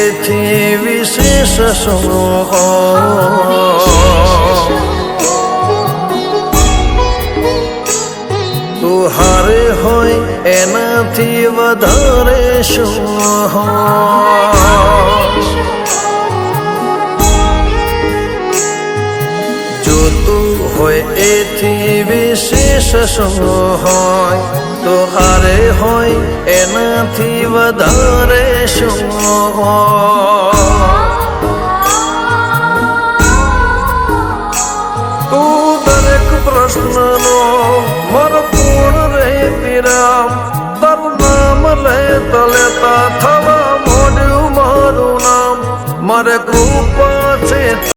એથી વિશેષ શું તું હારે હોય એનાથી વધારે શું જોતું હોય એથી વિશેષ શું હોય તો હારે હોય એનાથી વધારે શું તું દરેક પ્રશ્નનો ભરપૂર રે વિરામ તારું નામ લેતા લેતા થવા